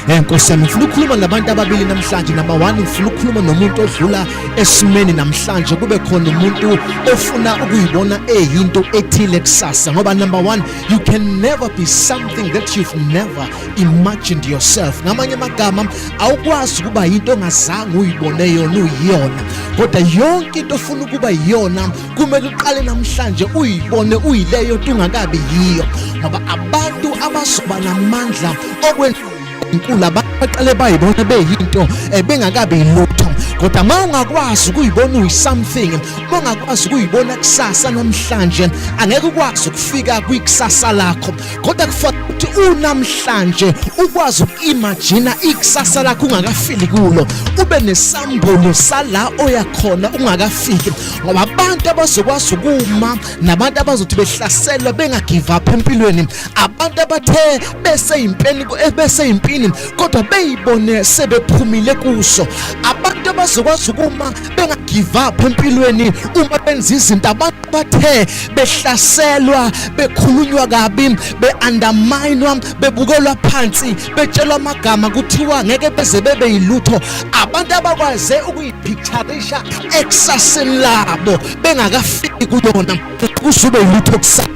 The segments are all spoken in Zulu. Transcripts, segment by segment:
Nkosi yami, ngifuna ukukhuluma nabantu ababili namhlanje. Number 1, ngifuna ukukhuluma nomuntu odlula esimeni namhlanje, kube khona umuntu ofuna ukuyibona eyinto ethile kusasa. Ngoba number 1, you can never be something that you've never imagined yourself. Ngamanye amagama, awukwazi ukuba yinto ongazange uyibone yona uyiyona, kodwa yonke into ofuna ukuba yiyona kumele uqale namhlanje uyibone uyileyo ungakabi yiyo. Ngoba abantu abazoba namandla okwenza inkulu abaqale bayibona beyinto bengakabi lutho, kodwa uma ungakwazi ukuyibona uyi-something, uma ungakwazi ukuyibona kusasa namhlanje, angeke ukwazi ukufika kwikusasa lakho. Kodwa kufanele ukuthi unamhlanje ukwazi uku-imagine ikusasa lakho ungakafiki kulo, ube nesambulo sala oyakhona ungakafiki. Ngoba abantu abazokwazi ukuma nabantu abazothi behlaselwa bengagive up empilweni, abantu abathe beseyimpini kodwa beyibone sebephumile kuso, abantu abazokwazi ukuma bengagive up empilweni uma benza izinto, abantu abathe behlaselwa, bekhulunywa kabi, be-underminewa, bebukelwa phansi, betshelwa amagama kuthiwa ngeke beze bebe yilutho, abantu abakwaze ukuyipicturisha ekusaseni labo bengakafiki kuyona kusube yilutho kusasa.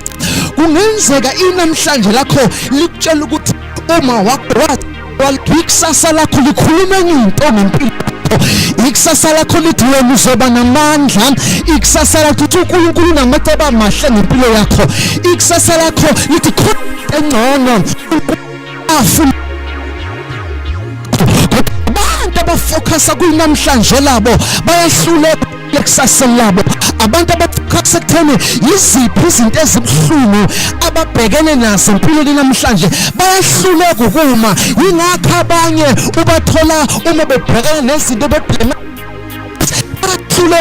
Kungenzeka inamhlanje lakho likutshela ukuthi uma wathi ikusasa lakho likhuluma enye into ngempilo yakho, ikusasa lakho lithi wena uzoba namandla, ikusasa lakho lithi uNkulunkulu unamacebo amahle ngempilo yakho, ikusasa lakho lithi khona engcono afuna. Abantu abafocusa kwinamhlanje labo bayahluleka lekusasa labo. Abantu abafocusa ekutheni yiziphi izinto ezibuhlungu ababhekene nazo empilweni namhlanje bayahluleka ukuma. Yingakho abanye ubathola uma bebhekana nezinto bebhekana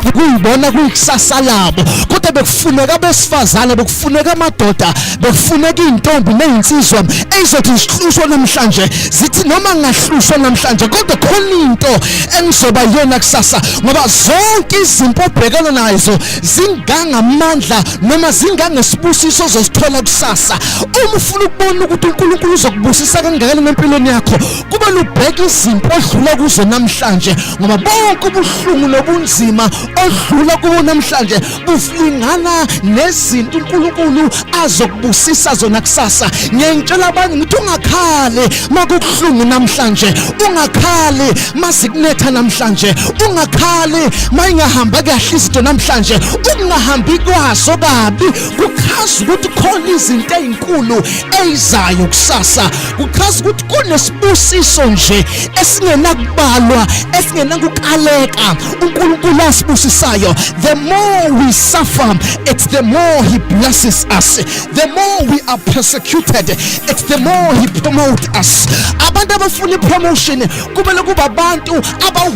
ukuyibona kuyikusasa labo, kodwa bekufuneka abesifazane, bekufuneka amadoda, bekufuneka iy'ntombi ney'nsizwa ezizothi zihlushwe namhlanje, zithi noma ngingahlushwa namhlanje kodwa khona into engizoba yona kusasa. Ngoba zonke izinto obhekana nazo zingangamandla noma zingangesibusiso ozosithola kusasa. Uma ufuna ukubona ukuthi uNkulunkulu uzokubusisa kangakanani empilweni yakho, kumele ubheke izinto odlula kuzo namhlanje, ngoba bonke ubuhlungu nobunzima odlula kubo namhlanje buflingana nezinto uNkulunkulu azokubusisa zona kusasa. Ngiyangitshela abantu ngithi ungakhale makubuhlungu namhlanje, ungakhale masikunetha namhlanje, ungakhale mayingahamba kahle izinto namhlanje, ungahambi kwaso kabi. Kuchaza ukuthi khona izinto ezinkulu ezizayo kusasa, kuchaza ukuthi kunesibusiso nje esingenakubalwa, esingenakukaleka uNkulunkulu asibusisayo. The more we suffer, it's the more he blesses us. The more we are persecuted, it's the more he promotes us. Abantu abafuna promotion kumele kuba abantu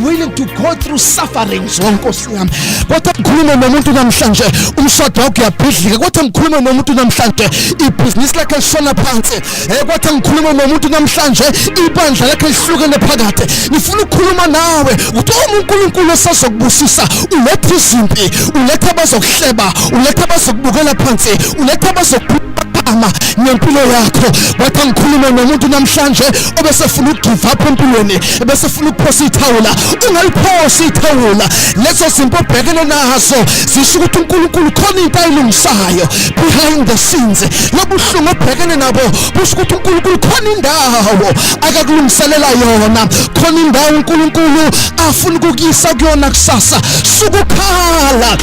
willing to go through sufferings. Nkosi yami, kodwa ngikhuluma nomuntu namhlanje umshado wakho uyabhidlika, kodwa ngikhuluma nomuntu namhlanje ibhizinisi lakhe lishona phansi, kodwa ngikhuluma nomuntu namhlanje ibandla lakhe lihlukene phakathi. Ngifuna ukukhuluma nawe ukuthi uNkulunkulu esazokubusisa, uletha izimpi, uletha abazokuhleba, uletha abazokubukela phansi, uletha abazokuphama ngempilo yakho. Kodwa ngikhuluma nomuntu namhlanje obesefuna ukugive up empilweni, ebesefuna ukuphosa ithawula. Ungayiphosi ithawula, lezo zinto obhekene nazo zisho ukuthi uNkulunkulu khona into ayilungisayo behind the scenes. Lobuhlungu obhekene nabo busho ukuthi uNkulunkulu khona indawo akakulungiselela yona, khona indawo uNkulunkulu afuna ukukuyisa kuyona kusasa. Sukukhala,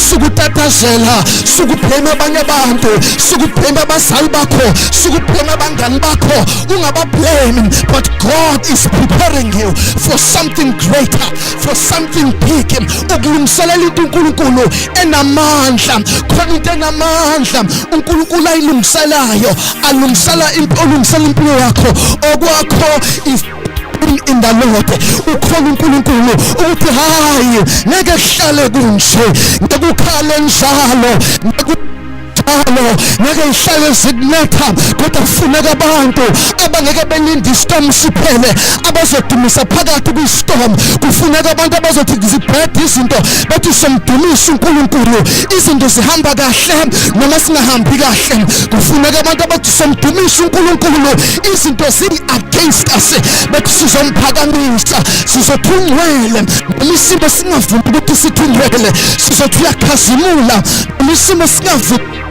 sukutatazela, sukublame abanye abantu, sukublame abazali bakho, sukublame abangani bakho. Ungabablame, but God is preparing you for something greater, for something big. Ukulungiselela into uNkulunkulu enamandla, khona into enamandla uNkulunkulu ayilungiselayo, alungisela impilo yakho. Okwakho is in the Lord. Ukhona uNkulunkulu uthi hayi ngeke kuhlale kunje, ngekukhale njalo, njalo ngeke ihlale zikunetha kodwa kufuneka abantu abangeke belinde istorm siphele abazodumisa phakathi kwistorm kufuneka abantu abazothi zibhede izinto bathi somdumisa uNkulunkulu izinto zihamba kahle noma singahambi kahle kufuneka abantu abathi somdumisa uNkulunkulu izinto zili against us bathi sizomphakamisa sizothungwele isimo singavumi ukuthi sithungwele sizothi uyakhazimula isimo singavumi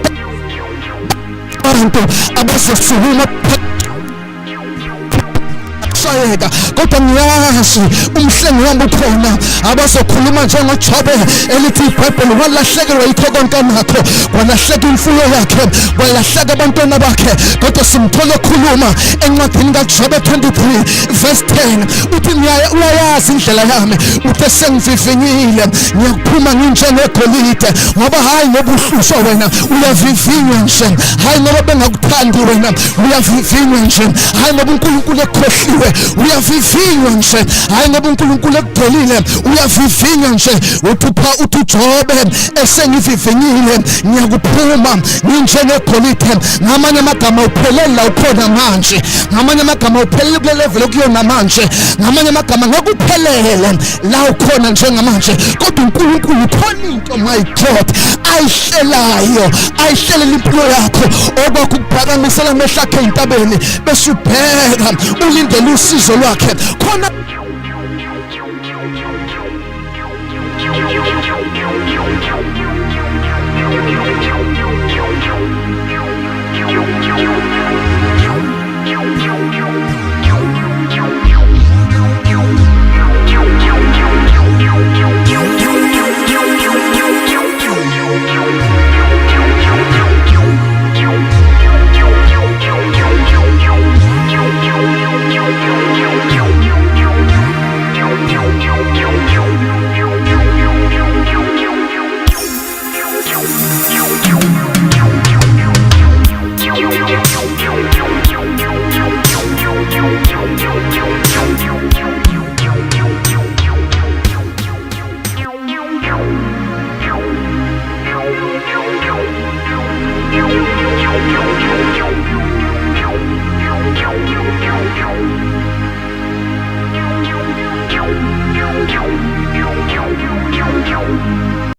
abantu abazosukuma sayeka kodwa ngiyazi umhlengi wami ukhona abazokhuluma njengoJobe elithi iBhayibheli walahlekelwa yikho konke nakho walahleka imfuyo yakhe walahleka abantwana bakhe kodwa simthola khuluma encwadini kaJobe 23 verse 10 uthi uyayazi indlela yami uthe sengivivinyile ngiyakuphuma nginjengegolide ngoba hayi ngoba uhlushwa wena uyavivinywa nje hayi ngoba bengakuthandi wena uyavivinywa nje hayi ngoba uNkulunkulu ekhohliwe uyavivinywa nje hayi ngoba uNkulunkulu ekugcolile uyavivinywa nje uthupha uJobe esengivivinyile ngiyakuphuma nginjengegolide ngamanye amagama uphelela ukhona manje ngamanye amagama uphelele kule level okuyona manje ngamanye amagama ngakuphelele la ukhona njengamanje kodwa uNkulunkulu khona into my God ayihlelela impilo yakho okwakuphakamisa amehlo akhe entabeni bese ubheka ulindele usizo lwakhe khona